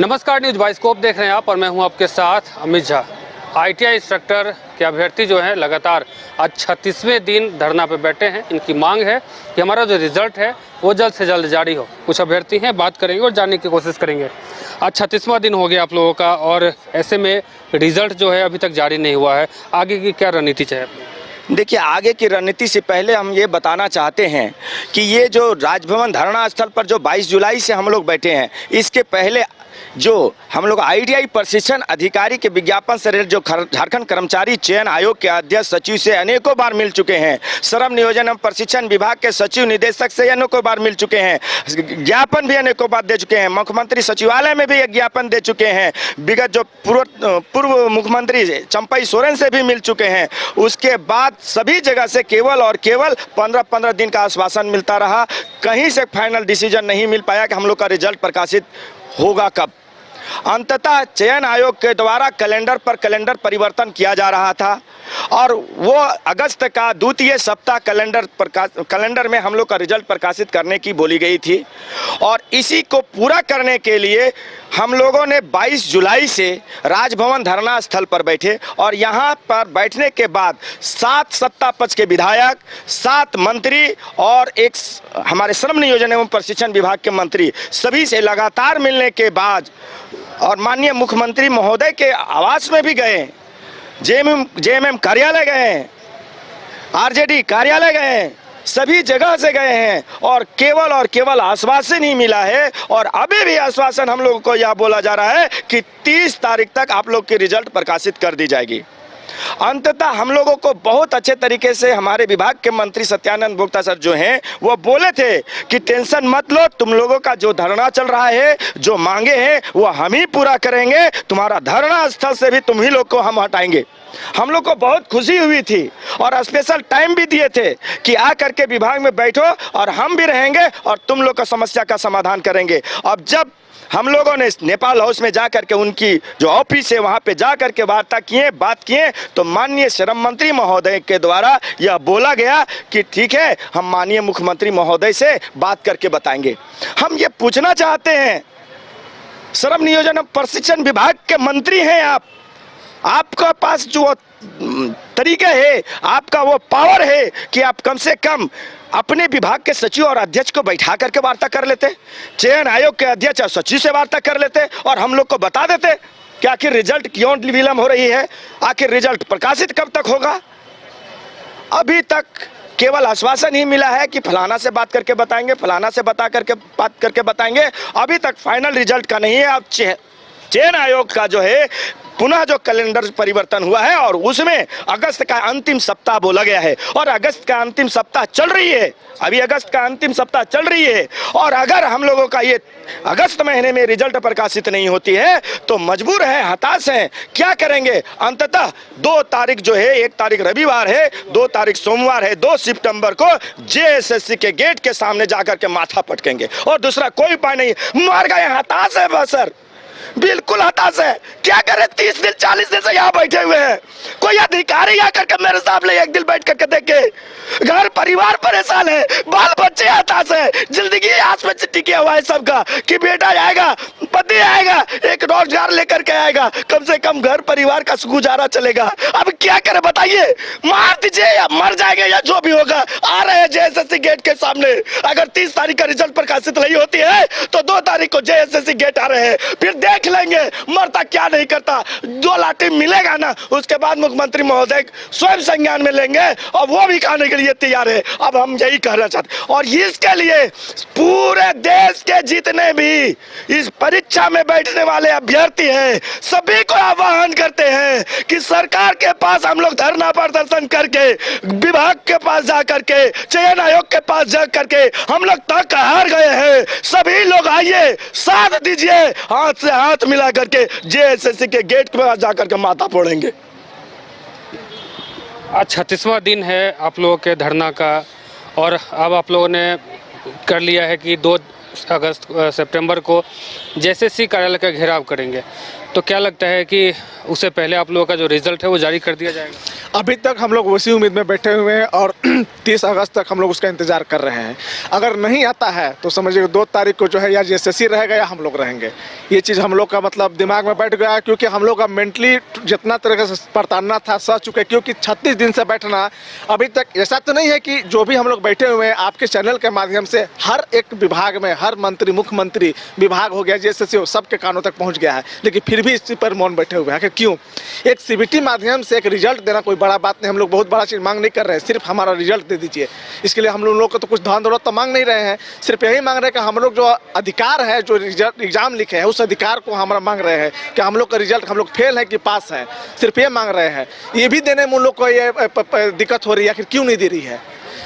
नमस्कार, news bioscope देख रहे हैं आप और मैं हूं आपके साथ अमित झा। आईटीआई इंस्ट्रक्टर के अभ्यर्थी जो हैं लगातार आज 36वें दिन धरना पे बैठे हैं। इनकी मांग है कि हमारा जो रिजल्ट है वो जल्द से जल्द जारी हो। कुछ अभ्यर्थी हैं, बात करेंगे और जानने की कोशिश करेंगे। आज 36वां दिन हो गया आप लोगों का और ऐसे में रिजल्ट जो है अभी तक जारी नहीं हुआ है। आगे की क्या रणनीति है? देखिए, आगे की रणनीति से पहले हम ये बताना चाहते हैं कि ये जो राजभवन धरना स्थल पर जो 22 जुलाई से हम लोग बैठे हैं, इसके पहले जो हम लोग आईटीआई प्रशिक्षण अधिकारी के विज्ञापन से जो झारखंड कर्मचारी चयन आयोग के अध्यक्ष सचिव से अनेकों बार मिल चुके हैं, श्रम नियोजन एवं प्रशिक्षण विभाग के सचिव निदेशक से अनेकों बार मिल चुके हैं, ज्ञापन भी अनेकों बार दे चुके हैं, मुख्यमंत्री सचिवालय में भी एक ज्ञापन दे चुके हैं, विगत जो पूर्व मुख्यमंत्री चंपई सोरेन से भी मिल चुके हैं। उसके बाद सभी जगह से केवल और केवल 15-15 दिन का आश्वासन मिलता रहा। कहीं से फाइनल डिसीजन नहीं मिल पाया कि हम लोग का रिजल्ट प्रकाशित होगा कब। अंततः चयन आयोग के द्वारा कैलेंडर परिवर्तन किया जा रहा था और वो अगस्त का द्वितीय सप्ताह कैलेंडर में हम लोग का रिजल्ट प्रकाशित करने की बोली गई थी। और इसी को पूरा करने के लिए हम लोगों ने 22 जुलाई से राजभवन धरना स्थल पर बैठे और यहाँ पर बैठने के बाद 7 सत्ता पक्ष के विधायक, 7 मंत्री और एक हमारे श्रम नियोजन एवं प्रशिक्षण विभाग के मंत्री, सभी से लगातार मिलने के बाद और माननीय मुख्यमंत्री महोदय के आवास में भी गए, जेएमएम कार्यालय गए, आरजेडी कार्यालय गए, सभी जगह से गए हैं और केवल आश्वासन ही मिला है। और अभी भी आश्वासन हम लोगों को यह बोला जा रहा है कि 30 तारीख तक आप लोग की रिजल्ट प्रकाशित कर दी जाएगी। अंततः हम लोगों को बहुत अच्छे तरीके से हमारे विभाग के मंत्री सत्यानंद भोक्ता सर जो हैं वो बोले थे कि टेंशन मत लो, तुम लोगों का जो धरना चल रहा है, जो मांगे हैं वो हम ही पूरा करेंगे, तुम्हारा धरना स्थल से भी तुम ही लोग को हम हटाएंगे। हम लोग को बहुत खुशी हुई थी और स्पेशल टाइम भी दिए थे कि आ करके विभाग में बैठो और हम भी रहेंगे और तुम लोग का समस्या का समाधान करेंगे। अब जब हम लोगों ने नेपाल हाउस में जा करके उनकी जो ऑफिस है वहाँ पे जा करके बात किए तो माननीय श्रम मंत्री महोदय के द्वारा यह बोला गया कि ठीक है, हम माननीय मुख्यमंत्री महोदय से बात करके बताएंगे। हम ये पूछना चाहते हैं, श्रम नियोजन और प्रशिक्षण विभाग के मंत्री हैं आप, आपका पास जो तरीका है, आपका वो पावर है कि आप कम से कम अपने विभाग के सचिव और अध्यक्ष को बैठा करके वार्ता कर लेते, चयन आयोग के अध्यक्ष और सचिव से वार्ता कर लेते और हम लोग को बता देते कि आखिर रिजल्ट क्यों विलंब हो रही है, आखिर रिजल्ट प्रकाशित कब तक होगा। अभी तक केवल आश्वासन ही मिला है कि फलाना से बात करके बताएंगे, फलाना से बात करके बताएंगे। अभी तक फाइनल रिजल्ट का नहीं है। अब चयन आयोग का जो है पुनः जो कैलेंडर परिवर्तन हुआ है और उसमें अगस्त का अंतिम सप्ताह बोला गया है और अगस्त का अंतिम सप्ताह चल रही है, अभी अगस्त का अंतिम सप्ताह चल रही है। और अगर हम लोगों का ये अगस्त महीने में रिजल्ट प्रकाशित नहीं होती है तो मजबूर है, हताश हैं, क्या करेंगे। अंततः 2 तारीख जो है, 1 तारीख रविवार है, 2 तारीख सोमवार है, 2 सितंबर को जेएसएससी के गेट के सामने जाकर के माथा पटकेंगे और दूसरा कोई उपाय नहीं। मर गए, हताश है बस सर, बिल्कुल हताश है। क्या करें, 30 दिन 40 दिन से यहाँ बैठे हुए हैं। कोई अधिकारी आकर के मेरे सामने एक दिन बैठ करके देखे, घर परिवार परेशान है, बाल बच्चे हताश है, जिंदगी आस में टिके हुआ है सबका कि बेटा आएगा, पति आएगा, एक रोजगार लेकर के आएगा, कम से कम घर परिवार का गुजारा चलेगा। अब क्या करें बताइए, मार दीजिए या मर जाएंगे या जो भी होगा। आ रहे हैं जेएसएससी गेट के सामने, अगर 30 तारीख का रिजल्ट प्रकाशित नहीं होती है तो 2 तारीख को जेएसएससी गेट आ रहे हैं, फिर देख लेंगे मरता क्या नहीं करता। जो लाठी मिलेगा ना उसके बाद मुख्यमंत्री महोदय स्वयं संज्ञान में लेंगे और वो भी खाने के लिए तैयार है। अब हम यही कहना चाहते और इसके लिए पूरे देश के जितने भी इस परीक्षा में बैठने वाले अभ्यर्थी हैं सभी को आह्वान करते हैं कि सरकार के पास हम लोग धरना प्रदर्शन करके, विभाग के पास जा करके, चयन आयोग के पास जा करके हम लोग तक हार गए हैं। सभी लोग आइए, साथ दीजिए, हाथ से हाथ मिला करके जेएसएससी के गेट पर जाकर के माथा फोड़ेंगे। आज 36वां दिन है आप लोगों के धरना का और अब आप लोगों ने कर लिया है कि 2 सितंबर को जेएसएससी कार्यालय का घेराव करेंगे। तो क्या लगता है कि उससे पहले आप लोगों का जो रिजल्ट है वो जारी कर दिया जाएगा? अभी तक हम लोग उसी उम्मीद में बैठे हुए हैं और 30 अगस्त तक हम लोग उसका इंतज़ार कर रहे हैं। अगर नहीं आता है तो समझिए 2 तारीख को जो है या जेएसएससी रहेगा या हम लोग रहेंगे। ये चीज़ हम लोग का मतलब दिमाग में बैठ गया है, क्योंकि हम लोग का मेंटली जितना तरह से प्रताड़ना था सह चुके, क्योंकि 36 दिन से बैठना अभी तक ऐसा तो नहीं है कि जो भी हम लोग बैठे हुए हैं आपके चैनल के माध्यम से हर एक विभाग में हर मंत्री, मुख्यमंत्री विभाग हो गया, जेएसएससी हो, सबके कानों तक पहुँच गया है, लेकिन फिर भी इसी पर मौन बैठे हुए हैं। आखिर क्यों? एक सीबीटी माध्यम से एक रिजल्ट देना कोई बड़ा बात नहीं, हम लोग बहुत बड़ा चीज़ मांग नहीं कर रहे हैं, सिर्फ हमारा रिजल्ट दे दीजिए। इसके लिए हम लोग को तो कुछ धन दौलत तो मांग नहीं रहे हैं, सिर्फ यही मांग रहे हैं कि हम लोग जो अधिकार है, जो रिजल्ट एग्जाम लिखे हैं उस अधिकार को हमारा मांग रहे हैं कि हम लोग का रिजल्ट हम लोग फेल है कि पास है, सिर्फ ये मांग रहे हैं। ये भी देने में उन लोग को ये दिक्कत हो रही है, आखिर क्यों नहीं दे रही है?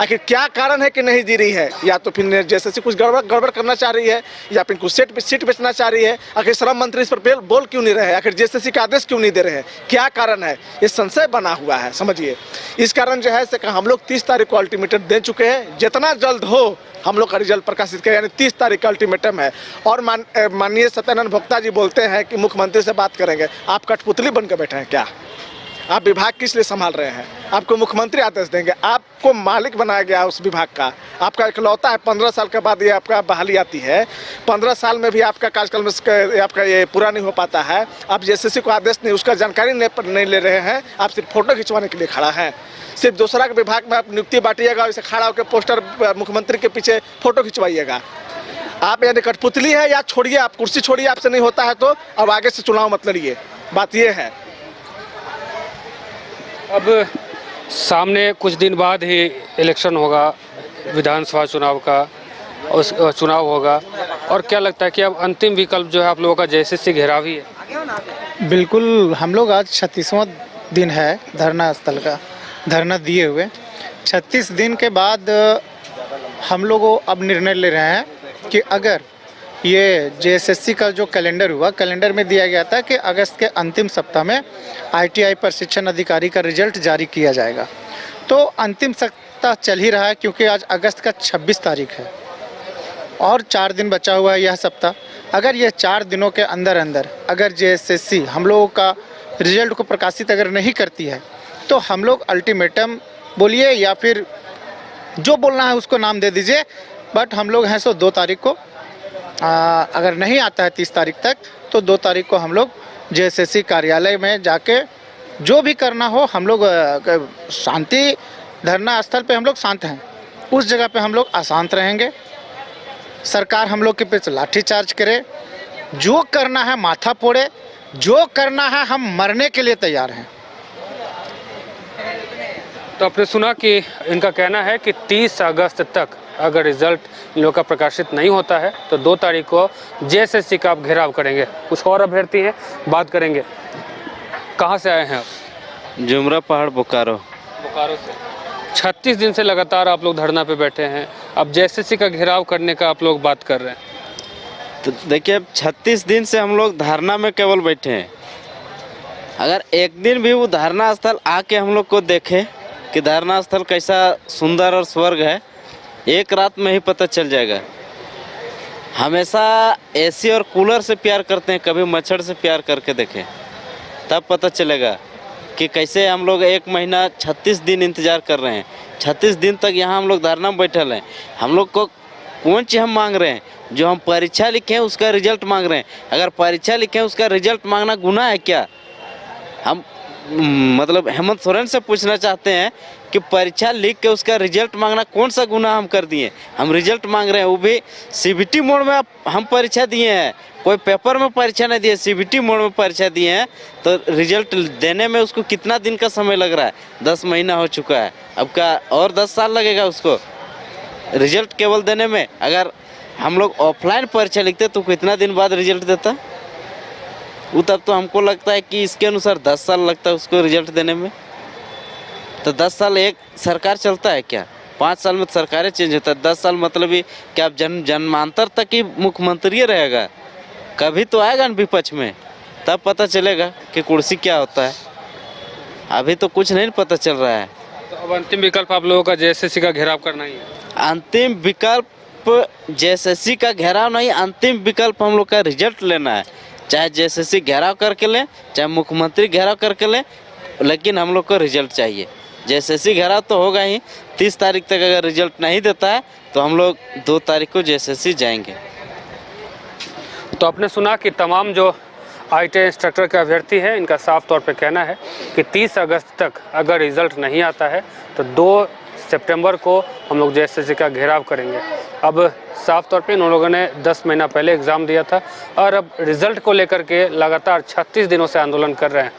आखिर क्या कारण है कि नहीं दे रही है? या तो फिर जैसे कुछ गड़बड़ करना चाह रही है, या फिर कुछ सीट बेचना चाह रही है। आखिर श्रम मंत्री इस पर बोल क्यों नहीं रहे? आखिर जेएसएससी का आदेश क्यों नहीं दे रहे हैं? क्या कारण है? ये संशय बना हुआ है, समझिए। इस कारण जो है हम लोग 30 तारीख को अल्टीमेटम दे चुके हैं, जितना जल्द हो हम लोग का रिजल्ट प्रकाशित करें, यानी 30 तारीख का अल्टीमेटम है। और माननीय सत्यानंद भोक्ता जी बोलते हैं कि मुख्यमंत्री से बात करेंगे। आप कठपुतली बनकर बैठे हैं क्या? आप विभाग किस लिए संभाल रहे हैं? आपको मुख्यमंत्री आदेश देंगे, आपको मालिक बनाया गया उस विभाग का, आपका इकलौता है। 15 साल के बाद ये आपका बहाली आती है, 15 साल में भी आपका कार्यकाल में आपका ये पूरा नहीं हो पाता है। आप जेएसएससी को आदेश नहीं, उसका जानकारी नहीं ले रहे हैं, आप सिर्फ फोटो खिंचवाने के लिए खड़ा है। सिर्फ दूसरा के विभाग में आप नियुक्ति बांटिएगा, वैसे खड़ा होकर पोस्टर मुख्यमंत्री के पीछे फोटो खिंचवाइएगा। आप यानी कठपुतली है, या छोड़िए, आप कुर्सी छोड़िए, आपसे नहीं होता है तो अब आगे से चुनाव मत लड़िए, बात ये है। अब सामने कुछ दिन बाद ही इलेक्शन होगा, विधानसभा चुनाव का उस चुनाव होगा, और क्या लगता है कि अब अंतिम विकल्प जो है आप लोगों का जेएसएससी घेराव ही है? बिल्कुल, हम लोग आज 36वां दिन है धरना स्थल का, धरना दिए हुए। 36 दिन के बाद हम लोग अब निर्णय ले रहे हैं कि अगर ये जेएसएससी का जो कैलेंडर हुआ, कैलेंडर में दिया गया था कि अगस्त के अंतिम सप्ताह में आईटीआई प्रशिक्षण अधिकारी का रिजल्ट जारी किया जाएगा। तो अंतिम सप्ताह चल ही रहा है, क्योंकि आज अगस्त का 26 तारीख है और 4 दिन बचा हुआ है यह सप्ताह। अगर यह 4 दिनों के अंदर अंदर अगर जेएसएससी हम लोगों का रिजल्ट को प्रकाशित अगर नहीं करती है तो हम लोग अल्टीमेटम बोलिए या फिर जो बोलना है उसको नाम दे दीजिए, बट हम लोग हैं सो 2 तारीख को अगर नहीं आता है 30 तारीख तक तो 2 तारीख को हम लोग जेएसएससी कार्यालय में जाके जो भी करना हो, हम लोग शांति धरना स्थल पे हम लोग शांत हैं, उस जगह पे हम लोग अशांत रहेंगे। सरकार हम लोग के पे लाठी चार्ज करे, जो करना है माथा फोड़े, जो करना है हम मरने के लिए तैयार हैं। तो आपने सुना कि इनका कहना है कि 30 अगस्त तक अगर रिजल्ट इन लोगों का प्रकाशित नहीं होता है तो 2 तारीख को जेएसएससी का आप घेराव करेंगे। कुछ और अभ्यर्थी हैं, बात करेंगे। कहाँ से आए हैं आप? जुमरा पहाड़ बोकारो। बोकारो से। 36 दिन से लगातार आप लोग धरना पे बैठे हैं, अब जेएसएससी का घेराव करने का आप लोग बात कर रहे हैं। तो देखिए, अब 36 दिन से हम लोग धरना में केवल बैठे हैं। अगर एक दिन भी वो धरना स्थल आके हम लोग को देखे कि धरना स्थल कैसा सुंदर और स्वर्ग है, एक रात में ही पता चल जाएगा। हमेशा एसी और कूलर से प्यार करते हैं, कभी मच्छर से प्यार करके देखें, तब पता चलेगा कि कैसे हम लोग 1 महीना 36 दिन इंतज़ार कर रहे हैं। 36 दिन तक यहाँ हम लोग धरना में बैठल हैं। हम लोग को कौन चीज़ हम मांग रहे हैं? जो हम परीक्षा लिखे हैं उसका रिजल्ट मांग रहे हैं। अगर परीक्षा लिखे हैं उसका रिजल्ट मांगना गुनाह है क्या? हम मतलब हेमंत सोरेन से पूछना चाहते हैं कि परीक्षा लिख के उसका रिजल्ट मांगना कौन सा गुनाह हम कर दिए? हम रिजल्ट मांग रहे हैं, वो भी सीबीटी मोड में हम परीक्षा दिए हैं, कोई पेपर में परीक्षा नहीं दिए, सीबीटी मोड में परीक्षा दिए हैं। तो रिजल्ट देने में उसको कितना दिन का समय लग रहा है? 10 महीना हो चुका है, अब का और 10 साल लगेगा उसको रिजल्ट केवल देने में। अगर हम लोग ऑफलाइन परीक्षा लिखते तो कितना दिन बाद रिजल्ट देता वो? तब तो हमको लगता है कि इसके अनुसार 10 साल लगता है उसको रिजल्ट देने में। तो 10 साल एक सरकार चलता है क्या? 5 साल में सरकारें चेंज होता है, 10 साल मतलब ही क्या आप जन्मांतर तक ही मुख्यमंत्री रहेगा? कभी तो आएगा ना विपक्ष में, तब पता चलेगा कि कुर्सी क्या होता है। अभी तो कुछ नहीं पता चल रहा है। तो अब अंतिम विकल्प आप लोगों का जेएसएससी का घेराव करना ही है। अंतिम विकल्प जेएसएससी का घेराव नहीं, अंतिम विकल्प हम लोग का रिजल्ट लेना है। चाहे जेएसएससी घेराव करके लें, चाहे मुख्यमंत्री घेराव करके लें, लेकिन हम लोग को रिजल्ट चाहिए। जेएसएससी घेराव तो होगा ही, 30 तारीख तक अगर रिजल्ट नहीं देता है तो हम लोग 2 तारीख को जेएसएससी जाएंगे। तो आपने सुना कि तमाम जो ITI इंस्ट्रक्टर के अभ्यर्थी हैं, इनका साफ तौर पे कहना है कि 30 अगस्त तक अगर रिज़ल्ट नहीं आता है तो 2 सितंबर को हम लोग जेएसएससी का घेराव करेंगे। अब साफ तौर पे इन लोगों ने 10 महीना पहले एग्ज़ाम दिया था और अब रिज़ल्ट को लेकर के लगातार 36 दिनों से आंदोलन कर रहे हैं,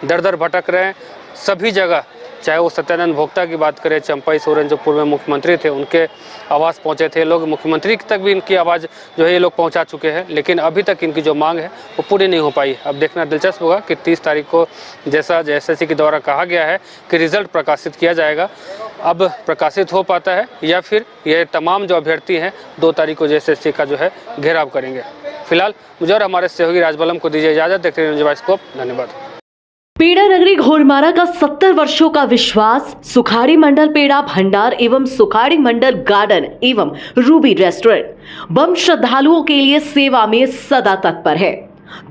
दर दर भटक रहे हैं सभी जगह। चाहे वो सत्यानंद भोक्ता की बात करें, चंपई सोरेन जो पूर्व मुख्यमंत्री थे, उनके आवास पहुंचे थे लोग, मुख्यमंत्री तक भी इनकी आवाज़ जो है ये लोग पहुंचा चुके हैं, लेकिन अभी तक इनकी जो मांग है वो पूरी नहीं हो पाई। अब देखना दिलचस्प होगा कि 30 तारीख को जैसा जेएसएससी के द्वारा कहा गया है कि रिज़ल्ट प्रकाशित किया जाएगा, अब प्रकाशित हो पाता है या फिर ये तमाम जो अभ्यर्थी हैं 2 तारीख को जेएसएससी का जो है घेराव करेंगे। फिलहाल मुझे और हमारे सहयोगी राजबलम को दीजिए इजाज़त। देखते रहिए न्यूज़ बाइस्कोप। धन्यवाद। पेड़ा नगरी घोड़मारा का 70 वर्षों का विश्वास सुखाड़ी मंडल पेड़ा भंडार एवं सुखाड़ी मंडल गार्डन एवं रूबी रेस्टोरेंट बम श्रद्धालुओं के लिए सेवा में सदा तत्पर है।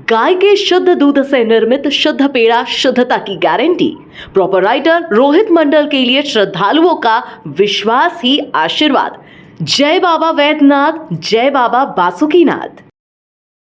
गाय के शुद्ध दूध से निर्मित शुद्ध पेड़ा, शुद्धता की गारंटी। प्रोपराइटर रोहित मंडल के लिए श्रद्धालुओं का विश्वास ही आशीर्वाद। जय बाबा वैद्यनाथ, जय बाबा बासुकीनाथ।